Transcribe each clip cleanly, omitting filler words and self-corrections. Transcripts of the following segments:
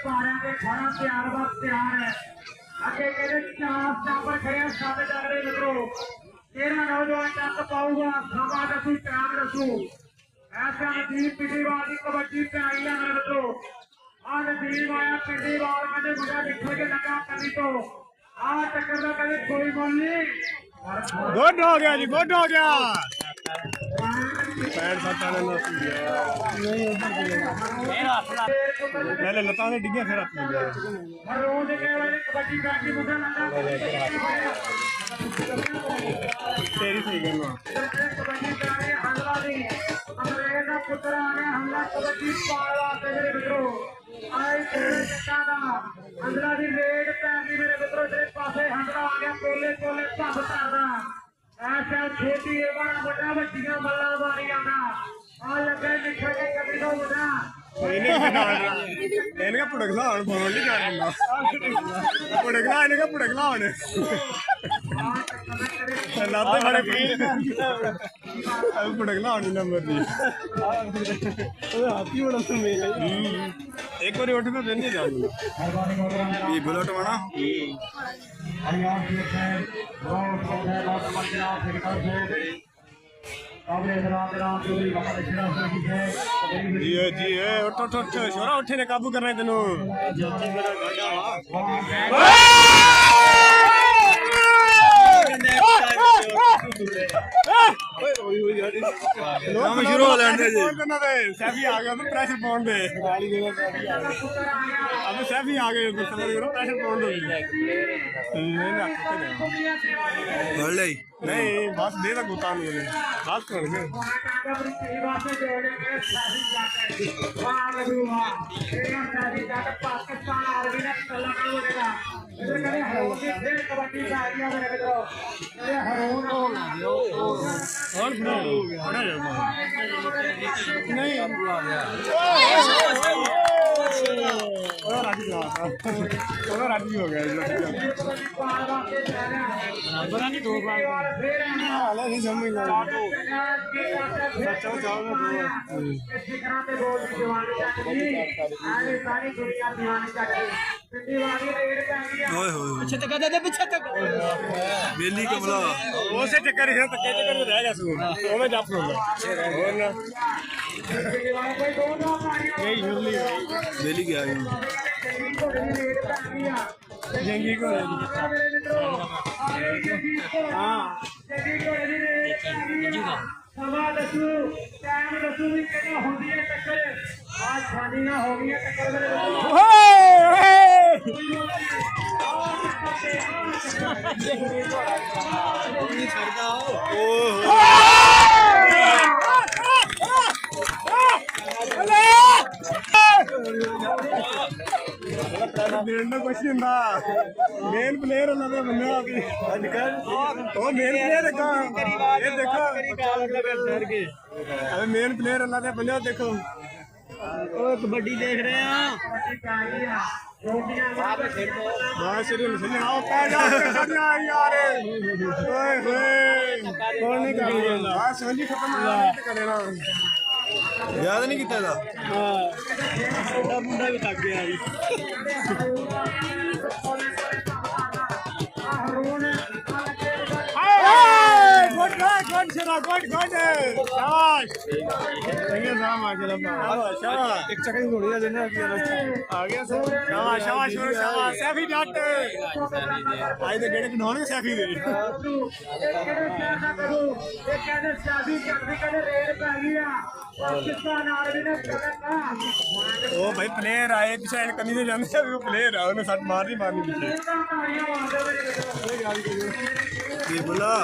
पारियां के 18 तैयार बस तैयार है अगे कहते 4 नंबर खड़े साथ जागरे मित्रों 13 नौजवान टक पाऊगा सवा दसू टाइम दसू ऐसा नजीब पिछली बार की कबड्डी पे आई है मेरे मित्रों आ नजीब आया पिछली बार कहते मुझे निकल के लगा कभी तो आ टक्कर का कहते कोई बोल नहीं गुड हो गया जी गुड हो गया पैर सत्ता ने पहले लता ने डिग्गियां फिर हाथ में रोज के वाले कबड्डी बैठी मुझे लगा तेरी सही गल कबड्डी करे हमला दी अंग्रेज का पुत्र आ गया हमला कबड्डी पाला ते मेरे मित्रों आई तेरे जट्टा दा अंदरा दी रेड पै गई मेरे मित्रों तेरे पासे हमला आ गया कोले कोले भब करदा ऐसा छोटी एवं बड़ा बच्चियां बल्ला मारियां दा आ लगे निखर के कभी तो बना इनका पुड़कला हूं फोन नहीं करना पुड़कला इनका पुड़कला हूं लाते बड़े अब पुड़कला हूं नंबर दी हाथी बड़ा समय एक बार उठ के नहीं जाऊंगा ये बुलेट वाला जी उठ उठ उठ छोरा उठे ने काबू करना है तेनू शुरू हो लैंड सैफी आ गया प्रेशर पाउंड दे अब सैफी आ गए प्रेशर पाउंड नहीं बस दे दा गुता नहीं बस कर गए पाकिस्तान आर्मी ने कबड्डी राजी हो गया बेली कमला उसे चक्कर रह गया सू जप बेली गया जंगी को सवा दसू टाइम दसू भी कहना होंदी है टक्कर आज खानी ना हो गई है टक्कर मेन प्लेयर उन्होंने बंदा मेन प्लेयर देखो मेन प्लेयर उन्होंने बंदा देखो कबड्डी देख रहे हैं याद नहीं किया मुंडा भी थक गया एक चक्कर थोड़ी आ गया शाबाश सैफी जट आज तो गेड़े कढाने सैफी दे ओ भाई प्लेयर आए पिछले कनी से जाते वो प्लेयर है उन्हें सट मारनी पीछे बोला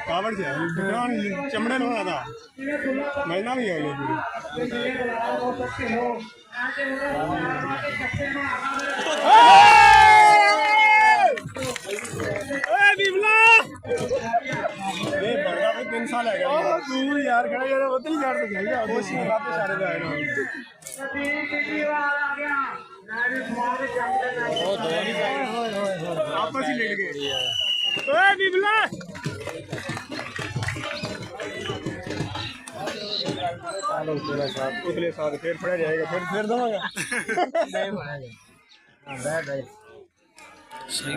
कावड़ से चमड़े में था महीना भी है पूरी 3 साल है तू यार खड़ा यार उतनी यार तो जाएगा कोशिश करते सारे जाएगा नारी समाज के आपस ही लेट गए ओए बिबला चलो तेरा साथ उतले साथ फिर पड़ा जाएगा फिर दूंगा नहीं पड़ेगा बैठ भाई सही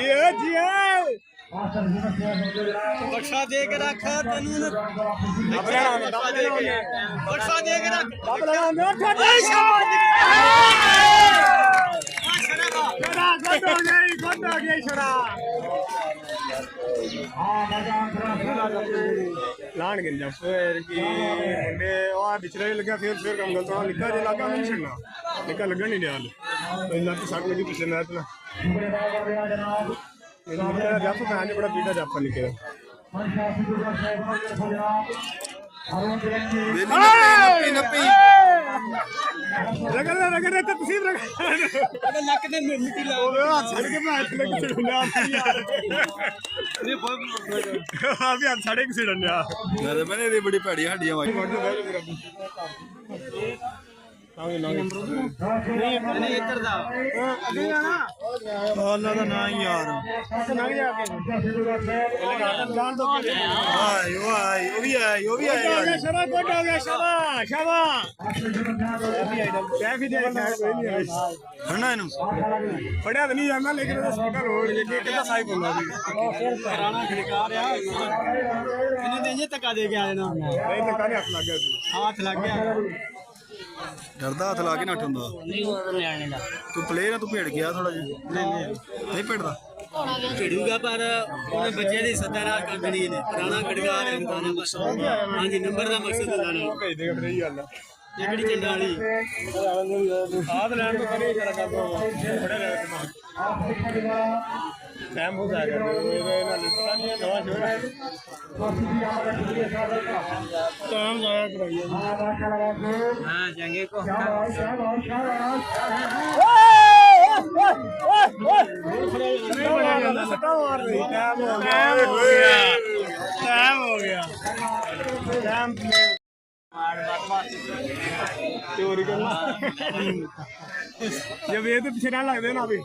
ये जी बख्शा दे के रखा तनु ने बख्शा दे के रख लान गिन जा फिर की मुंडे और पिछले लगा फिर काम गलत होना लिखा जे लगा नहीं छड़ना लिखा लगन नहीं दिया तो इतना तो साथ लगी पिछले ना इतना मेरा जाप कहानी बड़ा पीटा जाप लिखे रगड़ तो तसीब रगड़ नक दे मिट्टी ला हाथ छड़ के मैं इतने किसी डंडा हां भी हाथ छड़े किसी डंडा मैंने ये बड़ी भैड़ी हड्डियां वाली नहीं इधर दा अल्लाह दा नाम यार लंघ जा के जान दो हाय वाय वो भी आया शाबाश गुड हो गया शाबाश शाबाश कैफी दे कोई नहीं फड़ना इनु फड़या तो नहीं जाना लेकिन ਉਹਦਾ ਸਪੀਕਰ ਹੋ ਜੇ ਕਿਹਦਾ ਸਾਈਬ ਹੁੰਦਾ ਸੀ ਪੁਰਾਣਾ ਖੜਕਾ ਰਿਹਾ ਇਹਨੇ ਦੇ ਜੇ ਧੱਕਾ ਦੇ ਕੇ ਆ ਜਾਣਾ ਨਹੀਂ ਧੱਕਾ ਨਹੀਂ ਹੱਥ ਲੱਗ ਗਿਆ ਸੀ ਹੱਥ ਲੱਗ ਗਿਆ डरदा हथ ला के नट हुंदा तू प्लेयर है तू भेड़ गया थोड़ा नहीं भेड़दा भेड़ूगा पर उन्हें बच्चे दी सत्यानाश कर देनी ने पुराना खड़का रखदा ने बस हां जी नंबर दा मकसद हुंदा ने भेज देगा फिर यही गल ये केड़ी चंडा वाली साथ लैन तो करे करा कर दो बड़े ले टाइम हो जाएगा मेरे ना लिखना नहीं है नवा छोड़ा काम जाया कराइए हां जाएंगे को सट्टा मार दी टाइम हो गया टाइम चोरी करना जब ये तो पीछे ना लगते ना अभी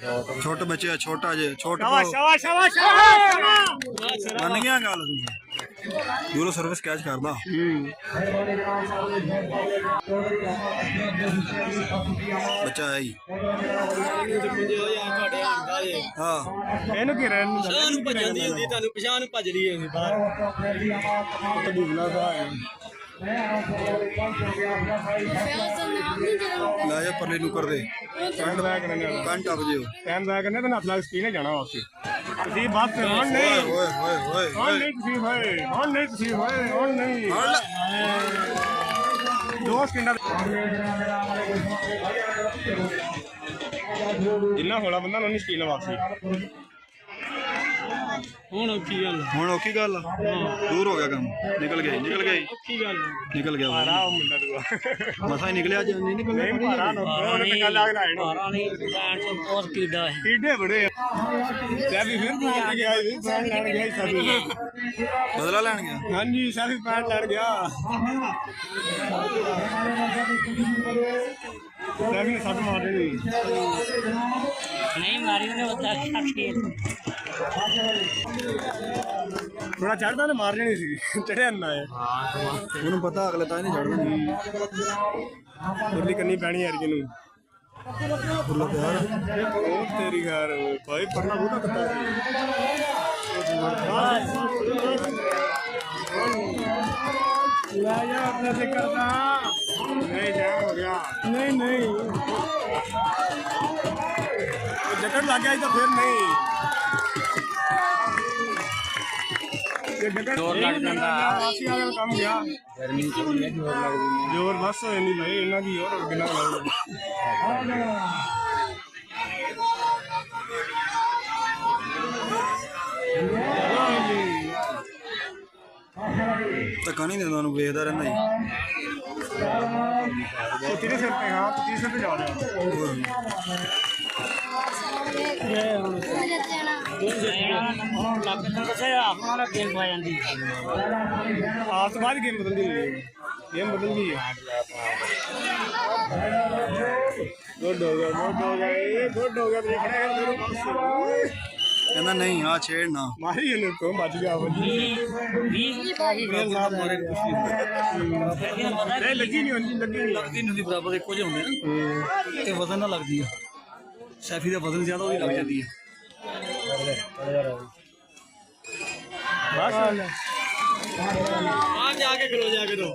छोटे बच्चे छोटा जे छोटा मन गया गल दूर सर्विस कैच करदा बच्चा है हां ਇਹਨੂੰ ਕੀ ਰਹਿਣ ਨੂੰ ਭੱਜਦੀ ਹੁੰਦੀ ਤੁਹਾਨੂੰ ਪਛਾਣ ਨੂੰ ਭੱਜ ਰਹੀ ਹੈ ਬਾਹਰ ਡੁੱਬਣਾ ਦਾ ला जा परले नु कर दे पैंट बैग करने पैंट अब जियो पैंट बैग करने तो ना फ्लैग स्क्रीन है जाना वापसी तुसी बात कर ऑन नहीं ओए ओए ओए ऑन नहीं तुसी होए ऑन नहीं तुसी होए ऑन नहीं दो स्किंडा जिन्ना होला बंदा उन्नी स्क्रीन वापसी ਹੁਣ ਔਖੀ ਗੱਲ ਦੂਰ ਹੋ ਗਿਆ ਕੰਮ ਨਿਕਲ ਗਿਆ ਔਖੀ ਗੱਲ ਨਿਕਲ ਗਿਆ ਆਰਾਮ ਮੁੰਡਾ ਦੂਆ ਮਸਾ ਹੀ ਨਿਕਲਿਆ ਜੇ ਨਹੀਂ ਨਿਕਲਿਆ ਨਹੀਂ ਭਾਰਾ ਉਹਨੇ ਟੰਗਾ ਲਾ ਕੇ ਲਾਇਆ ਭਾਰਾ ਨਹੀਂ ਪੈਣ ਤੋਂ ਬਹੁਤ ਕੀੜਾ ਹੈ ਕੀੜੇ ਬੜੇ ਤੇ ਵੀ ਫਿਰ ਪੈਣ ਗਿਆ ਪੈਣ ਲੈਣ ਗਿਆ ਸਭ ਬਦਲਾ ਲੈਣ ਗਿਆ ਹਾਂਜੀ ਸਭ ਪੈਣ ਲੈਣ ਗਿਆ ਸਭ ਸੱਟ ਮਾਰ ਦੇ ਨਹੀਂ ਮਾਰੀ ਉਹਨੇ ਉੱਦਾਂ ਖੇਡ थोड़ा चढ़ता ने मार लेनी सी चढ़िया ना है ਉਹਨੂੰ ਪਤਾ ਅਗਲੇ ਤਾਂ ਨਹੀਂ ਚੜਨਾ ਫੁਰਲੀ ਕਰਨੀ ਪੈਣੀ ਯਾਰ ਕਿਨੂੰ ਫੁਰਲਾ ਪਿਆਰ ਉਹ ਤੇਰੀ ਘਰ ਭਾਈ ਪੜਨਾ ਬਹੁਤਾ ਕੱਟਾ ला जा अपने से करता नहीं जाम हो गया नहीं जकड़ लग गया तो फिर नहीं जोर लग जाता आसी आ गया काम गया गर्मी चली है जोर लग रही जोर बस हो नहीं भाई इना की और बिना लग ਧੱਕਾ ਨਹੀਂ ਦਿੰਦਾ ਉਹਨੂੰ ਵੇਖਦਾ ਰਹਿੰਦਾ ਜੀ ਤੇਰੇ ਸਿਰ ਤੇ ਹਾਂ ਤੂੰ ਸਿਰ ਤੇ ਜਾ ਰਿਹਾ ਆਸ ਬਾਅਦ ਗੇਮ ਬਦਲ ਗਈ ਗੇਮ ਬਦਲ ਗਈ ਗੁੱਡ ਹੋ ਗਿਆ ਗੁੱਡ ਹੋ ਗਿਆ ਦੇਖਣਾ ਹੈ ਮੇਰੇ ਪਾਸ ਕਹਿੰਦਾ ਨਹੀਂ ਆ ਛੇੜ ਨਾ ਮਾਰੀ ਇਹਨੇ ਤੋਂ ਬਚ ਗਿਆ ਉਹ ਜੀ ਫੇਰ ਸਾਹ ਮਾਰੇ ਨਹੀਂ ਲੱਗੀ ਨਹੀਂ ਹੁੰਦੀ ਲੱਗਦੀ ਨਹੀਂ ਹੁੰਦੀ ਬਰਾਬਰ ਇੱਕੋ ਜਿਹੇ ਹੁੰਦੇ ਨਾ ਤੇ ਵਜ਼ਨ ਨਾ ਲੱਗਦੀ ਆ ਸੈਫੀ ਦਾ ਵਜ਼ਨ ਜ਼ਿਆਦਾ ਉਹਦੀ ਲੱਗ ਜਾਂਦੀ ਆ ਬਸ ਆ ਜਾ ਕੇ ਕਰੋ